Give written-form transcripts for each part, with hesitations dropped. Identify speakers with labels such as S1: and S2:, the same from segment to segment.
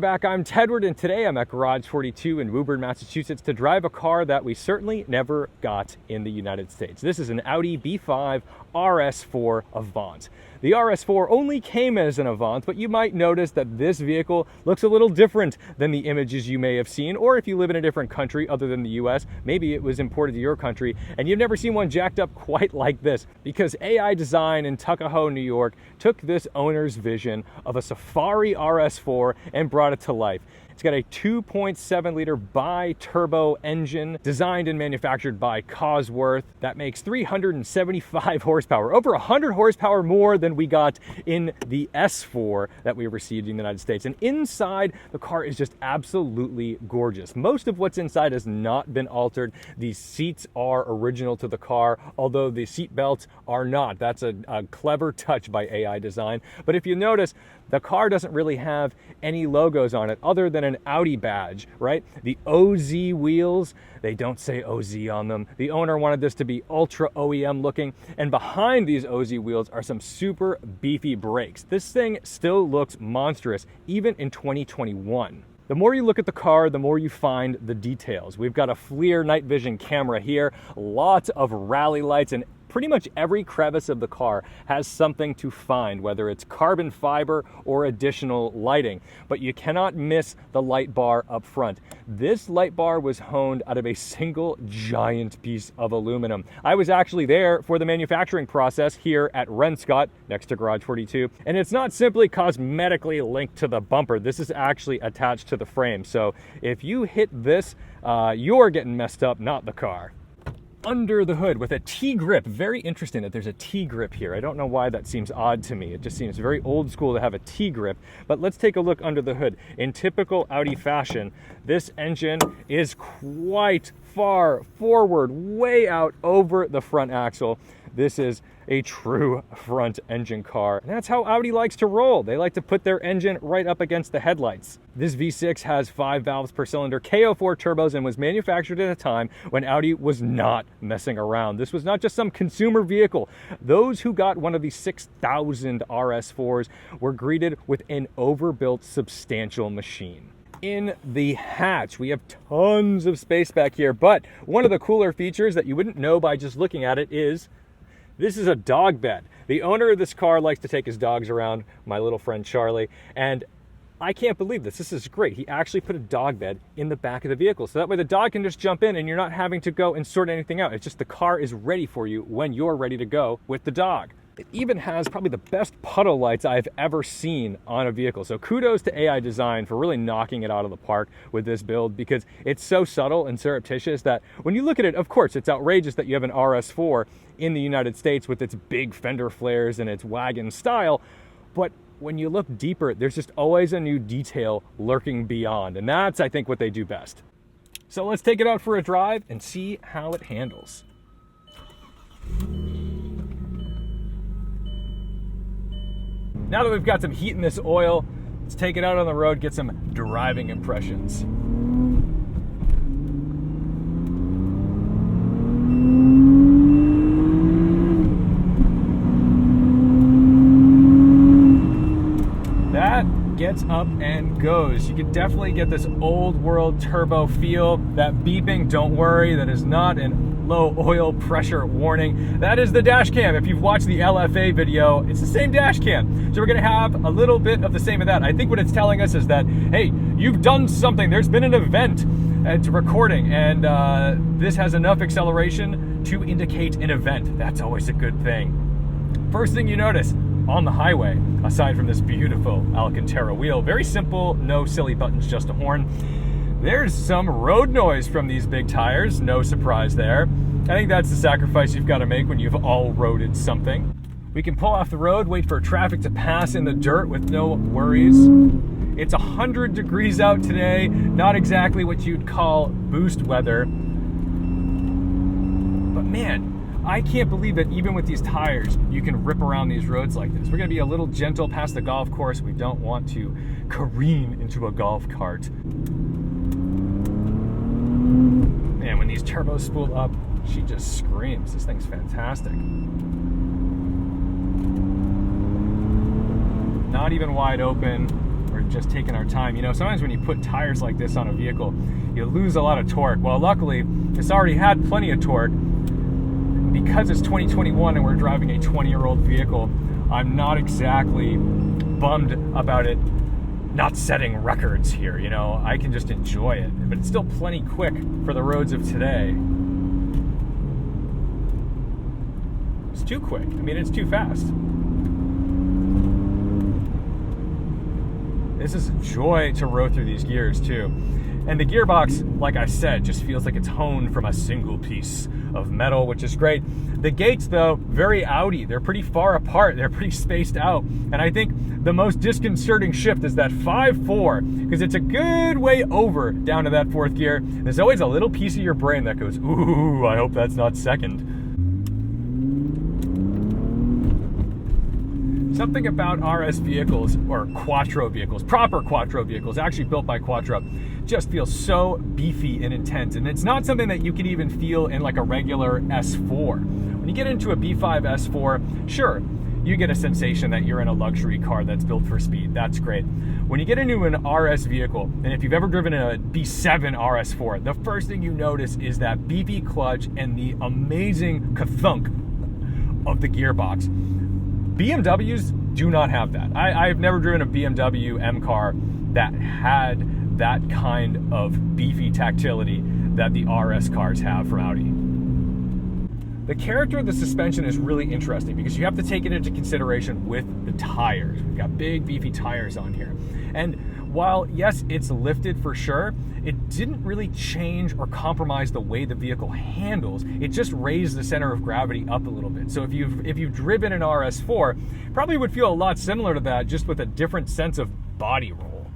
S1: back. I'm Tedward, and today I'm at Garage 42 in Woburn, Massachusetts to drive a car that we certainly never got in the United States. This is an Audi B5 RS4 Avant. The RS4 only came as an Avant, but you might notice that this vehicle looks a little different than the images you may have seen, or if you live in a different country other than the US, maybe it was imported to your country and you've never seen one jacked up quite like this, because AI Design in Tuckahoe, New York took this owner's vision of a Safari RS4 and brought it to life. It's got a 2.7 liter bi-turbo engine designed and manufactured by Cosworth that makes 375 horsepower, over 100 horsepower more than we got in the S4 that we received in the United States. And inside, the car is just absolutely gorgeous. Most of what's inside has not been altered. These seats are original to the car, although the seat belts are not. That's a clever touch by AI Design. But if you notice, the car doesn't really have any logos on it other than an Audi badge, right? The OZ wheels, they don't say OZ on them. The owner wanted this to be ultra OEM looking, and behind these OZ wheels are some super beefy brakes. This thing still looks monstrous, even in 2021. The more you look at the car, the more you find the details. We've got a FLIR night vision camera here, lots of rally lights, and pretty much every crevice of the car has something to find, whether it's carbon fiber or additional lighting. But you cannot miss the light bar up front. This light bar was honed out of a single giant piece of aluminum. I was actually there for the manufacturing process here at Renscott, next to Garage 42, and it's not simply cosmetically linked to the bumper. This is actually attached to the frame. So if you hit this, you're getting messed up, not the car. Under the hood with a T-grip. Very interesting that there's a T-grip here. I don't know why that seems odd to me. It just seems very old school to have a T-grip. But let's take a look under the hood. In typical Audi fashion, this engine is quite far forward, way out over the front axle. This is a true front engine car. And that's how Audi likes to roll. They like to put their engine right up against the headlights. This V6 has 5 valves per cylinder, KO4 turbos, and was manufactured at a time when Audi was not messing around. This was not just some consumer vehicle. Those who got one of the 6,000 RS4s were greeted with an overbuilt, substantial machine. In the hatch, we have tons of space back here, but one of the cooler features that you wouldn't know by just looking at it is this is a dog bed. The owner of this car likes to take his dogs around, my little friend Charlie, and I can't believe this. This is great. He actually put a dog bed in the back of the vehicle, so that way the dog can just jump in and you're not having to go and sort anything out. It's just the car is ready for you when you're ready to go with the dog. It even has probably the best puddle lights I've ever seen on a vehicle. So kudos to AI Design for really knocking it out of the park with this build, because it's so subtle and surreptitious that when you look at it, of course, it's outrageous that you have an RS4 in the United States with its big fender flares and its wagon style. But when you look deeper, there's just always a new detail lurking beyond. And that's, I think, what they do best. So let's take it out for a drive and see how it handles. Now that we've got some heat in this oil, let's take it out on the road, get some driving impressions. That gets up and goes. You can definitely get this old world turbo feel. That beeping, don't worry, that is not an low oil pressure warning. That is the dash cam. If you've watched the LFA video, it's the same dash cam. So we're gonna have a little bit of the same of that. I think what it's telling us is that, hey, you've done something. There's been an event. It's recording, and this has enough acceleration to indicate an event. That's always a good thing. First thing you notice on the highway, aside from this beautiful Alcantara wheel, very simple, no silly buttons, just a horn. There's some road noise from these big tires, no surprise there. I think that's the sacrifice you've got to make when you've all-roaded something. We can pull off the road, wait for traffic to pass in the dirt with no worries. It's 100 degrees out today, not exactly what you'd call boost weather. But man, I can't believe that even with these tires, you can rip around these roads like this. We're gonna be a little gentle past the golf course. We don't want to careen into a golf cart. Man, when these turbos spool up, she just screams. This thing's fantastic. Not even wide open. We're of just taking our time. You know, sometimes when you put tires like this on a vehicle, you lose a lot of torque. Well, luckily, this already had plenty of torque. Because it's 2021 and we're driving a 20-year-old vehicle, I'm not exactly bummed about it not setting records here. You know, I can just enjoy it, but it's still plenty quick for the roads of today. It's too quick. I mean, it's too fast. This is a joy to row through these gears too. And the gearbox, like I said, just feels like it's honed from a single piece of metal, which is great. The gates, though, very Audi. They're pretty far apart. They're pretty spaced out. And I think the most disconcerting shift is that 5-4, because it's a good way over down to that fourth gear. There's always a little piece of your brain that goes, ooh, I hope that's not second. Something about RS vehicles, or Quattro vehicles, proper Quattro vehicles, actually built by Quattro, just feels so beefy and intense. And it's not something that you can even feel in like a regular S4. When you get into a B5 S4, sure, you get a sensation that you're in a luxury car that's built for speed. That's great. When you get into an RS vehicle, and if you've ever driven a B7 RS4, the first thing you notice is that beefy clutch and the amazing ka-thunk of the gearbox. BMWs do not have that. I've never driven a BMW M car that had that kind of beefy tactility that the RS cars have from Audi. The character of the suspension is really interesting because you have to take it into consideration with the tires. We've got big beefy tires on here. And while, yes, it's lifted for sure, it didn't really change or compromise the way the vehicle handles. It just raised the center of gravity up a little bit. So if you've driven an RS4, probably would feel a lot similar to that, just with a different sense of body roll.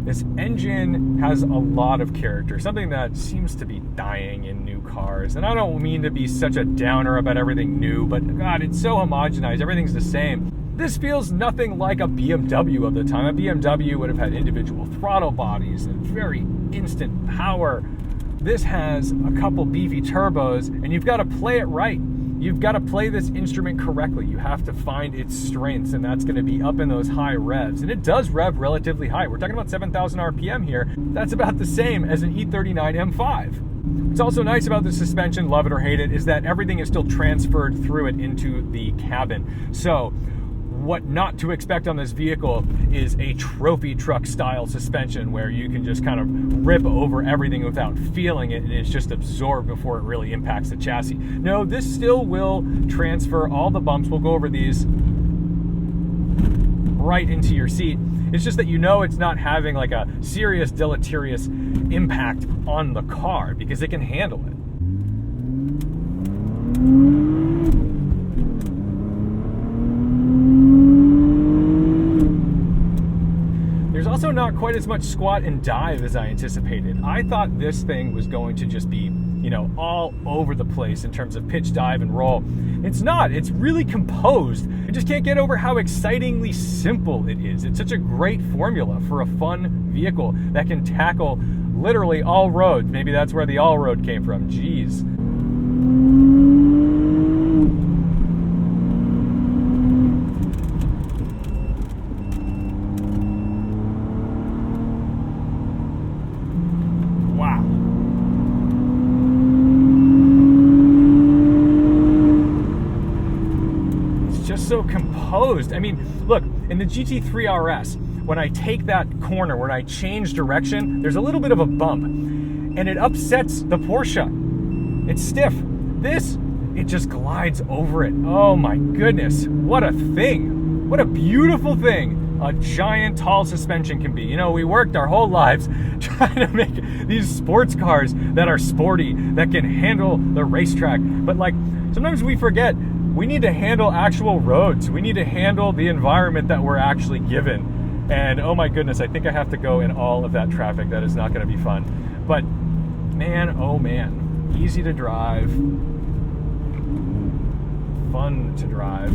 S1: This engine has a lot of character, something that seems to be dying in new cars. And I don't mean to be such a downer about everything new, but God, it's so homogenized, everything's the same. This feels nothing like a BMW of the time. A BMW would have had individual throttle bodies and very instant power. This has a couple beefy turbos, and you've got to play it right. You've got to play this instrument correctly. You have to find its strengths, and that's going to be up in those high revs. And it does rev relatively high. We're talking about 7,000 RPM here. That's about the same as an E39 M5. What's also nice about the suspension, love it or hate it, is that everything is still transferred through it into the cabin. So what not to expect on this vehicle is a trophy truck style suspension where you can just kind of rip over everything without feeling it, and it's just absorbed before it really impacts the chassis. No, this still will transfer all the bumps. We'll go over these right into your seat. It's just that you know it's not having like a serious deleterious impact on the car because it can handle it. Also not quite as much squat and dive as I anticipated. I thought this thing was going to just be, you know, all over the place in terms of pitch, dive, and roll. It's not. It's really composed. I just can't get over how excitingly simple it is. It's such a great formula for a fun vehicle that can tackle literally all roads. Maybe that's where the all road came from. Jeez. So composed. I mean, look, in the GT3 RS, when I take that corner, when I change direction, there's a little bit of a bump, and it upsets the Porsche. It's stiff. This, it just glides over it. Oh my goodness, what a thing. What a beautiful thing a giant, tall suspension can be. You know, we worked our whole lives trying to make these sports cars that are sporty, that can handle the racetrack. But like, sometimes we forget, we need to handle actual roads. We need to handle the environment that we're actually given. And oh my goodness, I think I have to go in all of that traffic. That is not going to be fun. But man, oh man, easy to drive, fun to drive.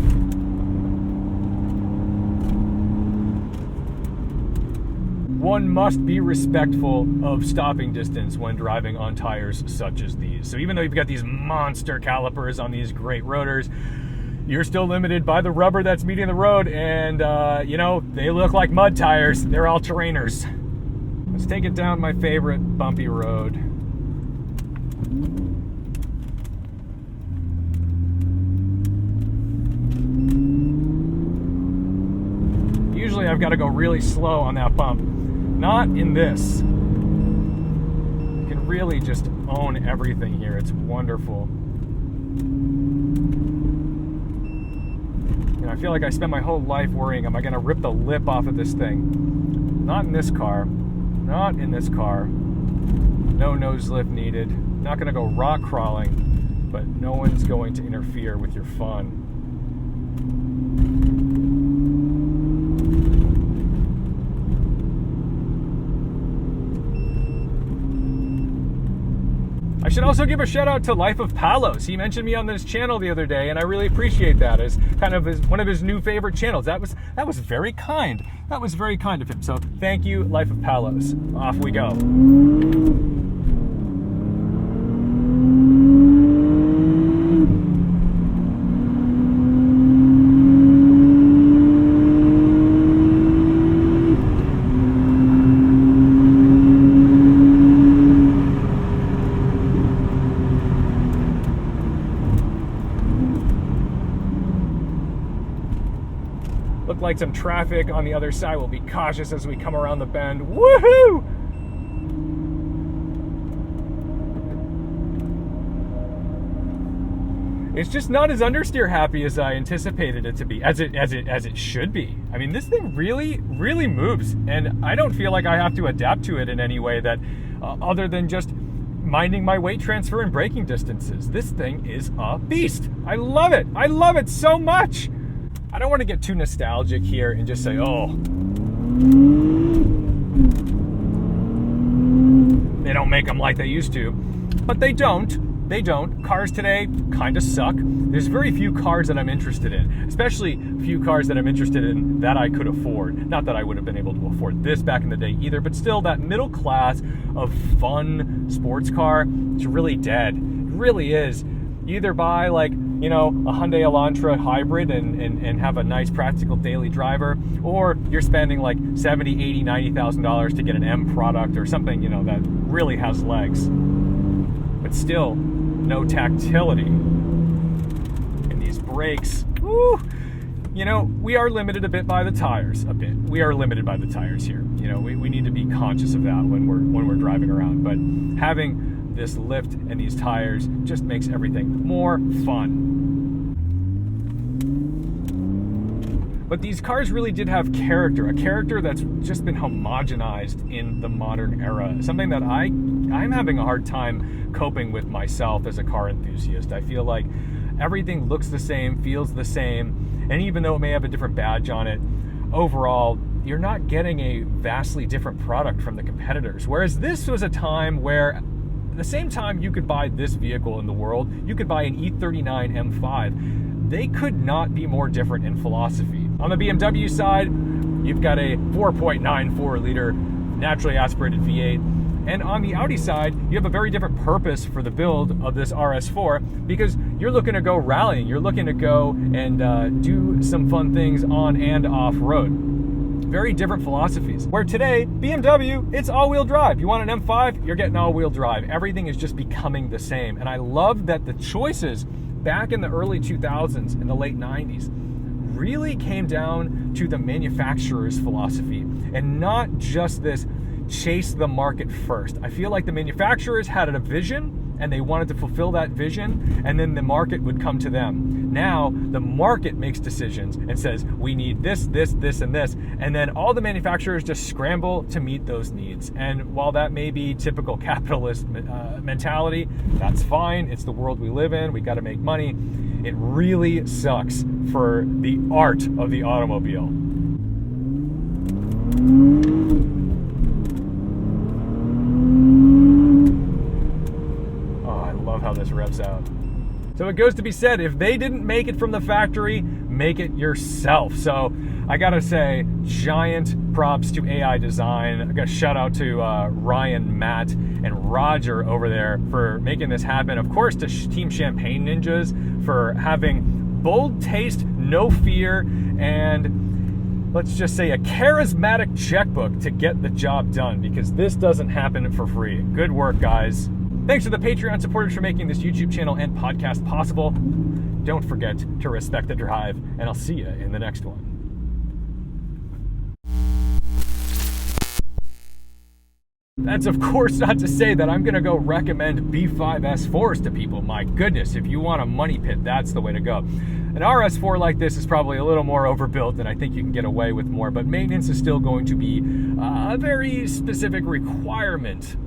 S1: One must be respectful of stopping distance when driving on tires such as these. So even though you've got these monster calipers on these great rotors, you're still limited by the rubber that's meeting the road, and you know, they look like mud tires. They're all terrainers. Let's take it down my favorite bumpy road. Usually I've got to go really slow on that bump. Not in this. You can really just own everything here. It's wonderful. I feel like I spent my whole life worrying, am I going to rip the lip off of this thing? Not in this car. Not in this car. No nose lift needed. Not going to go rock crawling, but no one's going to interfere with your fun. I should also give a shout out to Life of Palos. He mentioned me on this channel the other day, and I really appreciate that as kind of one of his new favorite channels. That was very kind. That was very kind of him. So thank you, Life of Palos. Off we go. Look like some traffic on the other side. We'll be cautious as we come around the bend. Woohoo! It's just not as understeer happy as I anticipated it to be, as it should be. I mean, this thing really moves, and I don't feel like I have to adapt to it in any way that other than just minding my weight transfer and braking distances. This thing is a beast. I love it. I love it so much. I don't want to get too nostalgic here and just say, oh, they don't make them like they used to. But they don't. They don't. Cars today kind of suck. There's very few cars that I'm interested in, especially few cars that I'm interested in that I could afford. Not that I would have been able to afford this back in the day either, but still that middle class of fun sports car is really dead. It really is. You either buy like, you know, a Hyundai Elantra hybrid and have a nice practical daily driver, or you're spending like $70, $80, $90,000 to get an M product or something, you know, that really has legs. But still, no tactility. And these brakes, woo! You know, we are limited a bit by the tires, a bit. We are limited by the tires here. You know, we need to be conscious of that when we're driving around. But having this lift and these tires just makes everything more fun. But these cars really did have character, a character that's just been homogenized in the modern era. Something that I'm having a hard time coping with myself as a car enthusiast. I feel like everything looks the same, feels the same, and even though it may have a different badge on it, overall, you're not getting a vastly different product from the competitors. Whereas this was a time where at the same time you could buy this vehicle in the world, you could buy an E39 M5. They could not be more different in philosophy. On the BMW side, you've got a 4.94 liter naturally aspirated V8. And on the Audi side, you have a very different purpose for the build of this RS4 because you're looking to go rallying. You're looking to go and do some fun things on and off road. Very different philosophies. Where today, BMW, it's all-wheel drive. You want an M5, you're getting all-wheel drive. Everything is just becoming the same. And I love that the choices back in the early 2000s and the late 90s really came down to the manufacturer's philosophy and not just this chase the market first. I feel like the manufacturers had a vision and they wanted to fulfill that vision, and then the market would come to them. Now, the market makes decisions and says, we need this, this, this, and this, and then all the manufacturers just scramble to meet those needs. And while that may be typical capitalist mentality, that's fine. It's the world we live in. We got to make money. It really sucks for the art of the automobile. How this revs out. So it goes to be said, if they didn't make it from the factory, make it yourself. So I gotta say, giant props to AI Design. I got a shout out to Ryan, Matt, and Roger over there for making this happen. Of course, to Team Champagne Ninjas for having bold taste, no fear, and let's just say a charismatic checkbook to get the job done, because this doesn't happen for free. Good work, guys. Thanks to the Patreon supporters for making this YouTube channel and podcast possible. Don't forget to respect the drive, and I'll see you in the next one. That's of course not to say that I'm gonna go recommend B5 S4s to people. My goodness, if you want a money pit, that's the way to go. An RS4 like this is probably a little more overbuilt, and I think you can get away with more, but maintenance is still going to be a very specific requirement.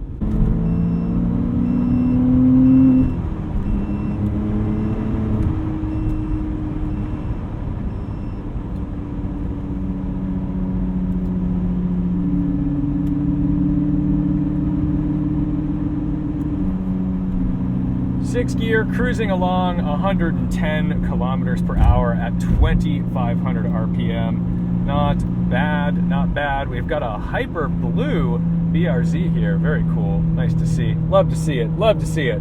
S1: Sixth gear, cruising along 110 kilometers per hour at 2,500 RPM. Not bad, not bad. We've got a hyper blue BRZ here. Very cool. Nice to see. Love to see it. Love to see it.